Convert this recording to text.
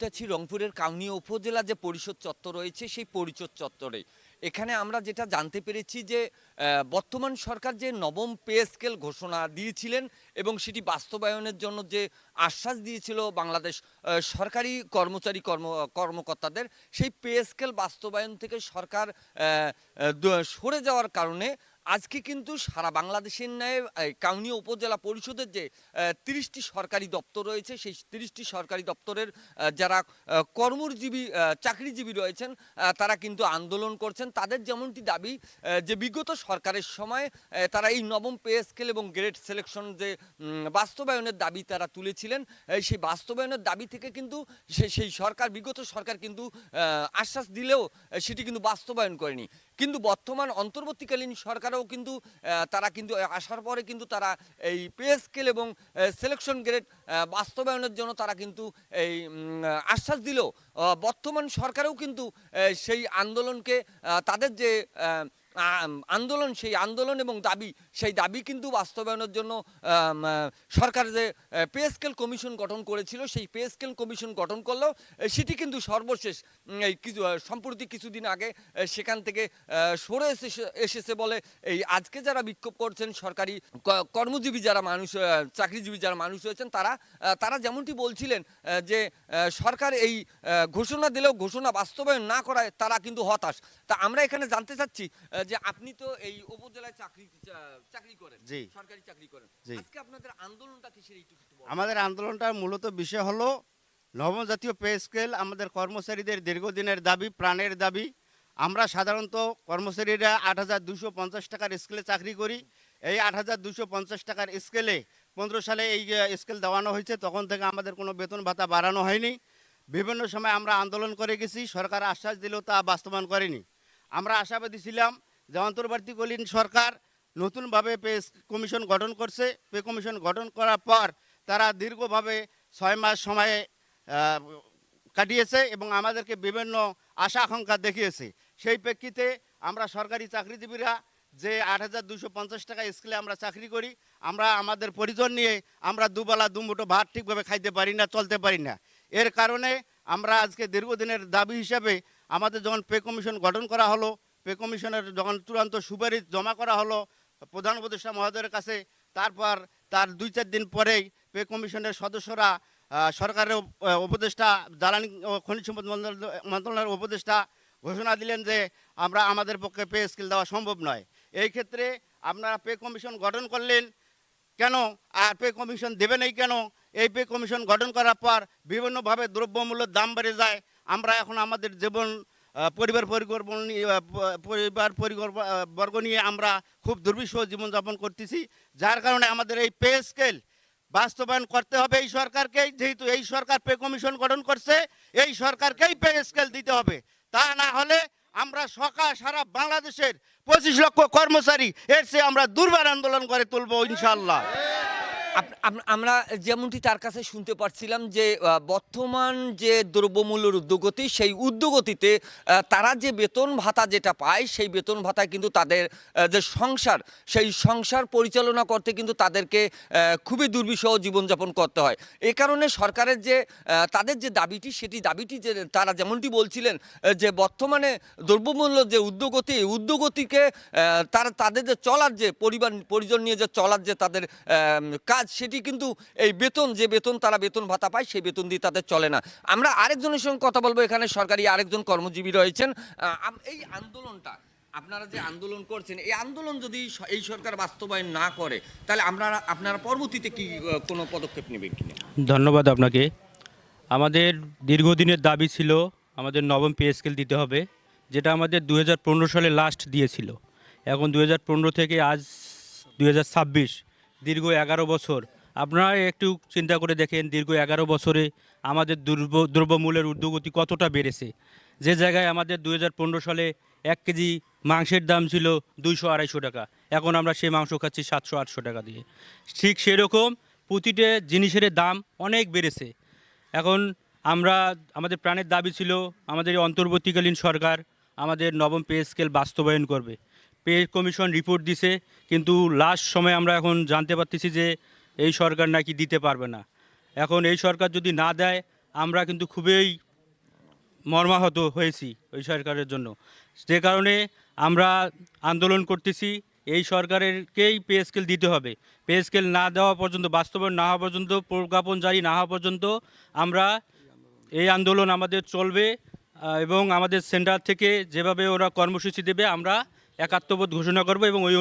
মুহূর্তে আছি রংপুরের কাউনিয়া উপজেলা যে পরিষদ চত্বর রয়েছে সেই পরিষদ চত্বরে। এখানে আমরা যেটা জানতে পেরেছি যে বর্তমান সরকার যে নবম পে স্কেল ঘোষণা দিয়েছিলেন এবং সেটি বাস্তবায়নের জন্য যে আশ্বাস দিয়েছিল বাংলাদেশ সরকারি কর্মকর্তাদের, সেই পে স্কেল বাস্তবায়ন থেকে সরকার সরে যাওয়ার কারণে আজকে কিন্তু সারা বাংলাদেশের ন্যায় কাউনিয়া উপজেলা পরিষদের যে ৩০টি সরকারি দপ্তর রয়েছে সেই ৩০টি সরকারি দপ্তরের যারা কর্মজীবী চাকরিজীবী রয়েছেন তারা কিন্তু আন্দোলন করছেন। তাদের যেমনটি দাবি যে বিগত সরকারের সময় তারা এই নবম পে স্কেল এবং গ্রেড সিলেকশন যে বাস্তবায়নের দাবি তারা তুলেছিলেন, সেই বাস্তবায়নের দাবি থেকে কিন্তু সেই সরকার বিগত সরকার কিন্তু আশ্বাস দিলেও সেটি কিন্তু বাস্তবায়ন করেনি। কিন্তু বর্তমান অন্তর্বর্তীকালীন সরকারও কিন্তু তারা কিন্তু আসার পরে কিন্তু তারা এই পে স্কেল এবং সিলেকশন গ্রেড বাস্তবায়নের জন্য তারা কিন্তু এই আশ্বাস দিলেও বর্তমান সরকারেও কিন্তু সেই আন্দোলনকে তাদের যে আন্দোলন সেই আন্দোলন এবং দাবি সেই দাবি কিন্তু বাস্তবায়নের জন্য সরকার যে পে স্কেল কমিশন গঠন করেছিল সেই পে স্কেল কমিশন গঠন করলেও সেটি কিন্তু সর্বশেষ এই কিছু সম্প্রতি কিছুদিন আগে সেখান থেকে সরে এসেছে বলে এই আজকে যারা বিক্ষোভ করছেন সরকারি কর্মজীবী যারা মানুষ চাকরিজীবী যারা মানুষ রয়েছেন তারা যেমনটি বলছিলেন যে সরকার এই ঘোষণা দিলেও ঘোষণা বাস্তবায়ন না করায় তারা কিন্তু হতাশ। তা আমরা এখানে জানতে চাচ্ছি যে আপনি তো এই উপজেলায় চাকরি করেন, জি সরকারি চাকরি করেন, জি আজকে আপনাদের আন্দোলনটা কিসের একটু বলুন। আমাদের আন্দোলনটার মূলত বিষয় হলো নবম জাতীয় পে স্কেল আমাদের কর্মচারীদের দীর্ঘদিনের দাবি, প্রাণের দাবি। আমরা সাধারণত কর্মচারীরা ৮,২৫০ টাকার স্কেলে চাকরি করি। এই ৮,২৫০ টাকার স্কেলে ১৫ সালে এই স্কেল দেওয়ানো হয়েছে, তখন থেকে আমাদের কোনো বেতন ভাতা বাড়ানো হয়নি। বিভিন্ন সময় আমরা আন্দোলন করে গেছি, সরকার আশ্বাস দিলেও তা বাস্তবায়ন করেনি। আমরা আশাবাদী ছিলাম যে অন্তর্বর্তীকালীন সরকার নতুনভাবে পে কমিশন গঠন করছে। পে কমিশন গঠন করার পর তারা দীর্ঘভাবে ৬ মাস সময়ে কাটিয়েছে এবং আমাদেরকে বিভিন্ন আশা আকাঙ্ক্ষা দেখিয়েছে। সেই প্রেক্ষিতে আমরা সরকারি চাকরিজীবীরা যে ৮,২৫০ টাকা স্কেলে আমরা চাকরি করি, আমরা আমাদের পরিজন নিয়ে আমরা দুবেলা দুমুঠো ভাত ঠিকভাবে খাইতে পারি না, চলতে পারি না। এর কারণে আমরা আজকে দীর্ঘদিনের দাবি হিসাবে আমাদের যখন পে কমিশন গঠন করা হলো, পে কমিশনের যখন চূড়ান্ত সুপারিশ জমা করা হলো প্রধান উপদেষ্টা মহোদয়ের কাছে, তারপর তার ২-৪ দিন পরেই পে কমিশনের সদস্যরা সরকারের উপদেষ্টা জ্বালানি ও খনিজ সম্পদ মন্ত্রণালয়ের উপদেষ্টা ঘোষণা দিলেন যে আমাদের পক্ষে পে স্কেল দেওয়া সম্ভব নয়। এই ক্ষেত্রে আপনারা পে কমিশন গঠন করলেন কেন, আর পে কমিশন দেবেন এই কেন? এই পে কমিশন গঠন করার পর বিভিন্নভাবে দ্রব্যমূল্যের দাম বেড়ে যায়। আমরা এখন আমাদের জীবন পরিবার বর্গ নিয়ে আমরা খুব দুর্বিষহ জীবনযাপন করতেছি, যার কারণে আমাদের এই পে স্কেল বাস্তবায়ন করতে হবে এই সরকারকেই। যেহেতু এই সরকার পে কমিশন গঠন করছে, এই সরকারকেই পে স্কেল দিতে হবে। তা না হলে আমরা সারা বাংলাদেশের ২৫ লক্ষ কর্মচারী এর চেয়ে আমরা দুর্বার আন্দোলন করে তুলব ইনশাআল্লাহ। আমরা যেমনটি তার কাছে শুনতে পারছিলাম যে বর্তমান যে দ্রব্যমূল্যের ঊর্ধ্বগতি সেই ঊর্ধ্বগতিতে তারা যে বেতন ভাতা যেটা পায় সেই বেতন ভাতায় কিন্তু তাদের যে সংসার সেই সংসার পরিচালনা করতে কিন্তু তাদেরকে খুবই দুর্বিষহ জীবনযাপন করতে হয়। এ কারণে সরকারের যে তাদের যে দাবিটি সেটি দাবিটি যে তারা যেমনটি বলছিলেন যে বর্তমানে দ্রব্যমূল্য যে ঊর্ধ্বগতিকে তাদের যে চলার যে পরিজন নিয়ে যে চলার যে তাদের কাজ সেটি কিন্তু এই বেতন তারা বেতন ভাতা পায় সেই বেতন দিয়ে তাদের চলে না। আমরা আরেকজনের সঙ্গে কথা বলবো, এখানে সরকারি আরেকজন কর্মজীবী রয়েছেন। এই আন্দোলনটা আপনারা যে আন্দোলন করছেন, এই আন্দোলন যদি এই সরকার বাস্তবায়ন না করে তাহলে আপনারা পরবর্তীতে কি কোনো পদক্ষেপ নেবেন কিনা? ধন্যবাদ আপনাকে। আমাদের দীর্ঘদিনের দাবি ছিল আমাদের নবম পে স্কেল দিতে হবে, যেটা আমাদের ২০১৫ সালে লাস্ট দিয়েছিল। এখন ২০১৫ থেকে আজ ২০২৬, দীর্ঘ ১১ বছর। আপনারা একটু চিন্তা করে দেখেন, দীর্ঘ ১১ বছরে আমাদের দ্রব্যমূল্যের ঊর্ধ্বগতি কতটা বেড়েছে। যে জায়গায় আমাদের ২০১৫ সালে ১ কেজি মাংসের দাম ছিল ২০০-২৫০ টাকা, এখন আমরা সেই মাংস খাচ্ছি ৭০০-৮০০ টাকা দিয়ে। ঠিক সেরকম প্রতিটা জিনিসের দাম অনেক বেড়েছে। এখন আমাদের প্রাণের দাবি ছিল আমাদের এই অন্তর্বর্তীকালীন সরকার আমাদের নবম পে স্কেল বাস্তবায়ন করবে। পে কমিশন রিপোর্ট দিছে, কিন্তু লাস্ট সময় আমরা এখন জানতে পারতেছি যে এই সরকার নাকি দিতে পারবে না। এখন এই সরকার যদি না দেয়, আমরা কিন্তু খুবই মর্মাহত হয়েছি ওই সরকারের জন্য। যে কারণে আমরা আন্দোলন করতেছি, এই সরকারেরকেই পে স্কেল দিতে হবে। পে স্কেল না দেওয়া পর্যন্ত, বাস্তবায়ন না হওয়া পর্যন্ত, প্রজ্ঞাপন জারি না হওয়া পর্যন্ত আমরা এই আন্দোলন আমাদের চলবে। এবং আমাদের সেন্টার থেকে যেভাবে ওরা কর্মসূচি দেবে আমরা একাত্মবোধ ঘোষণা করব এবং ওই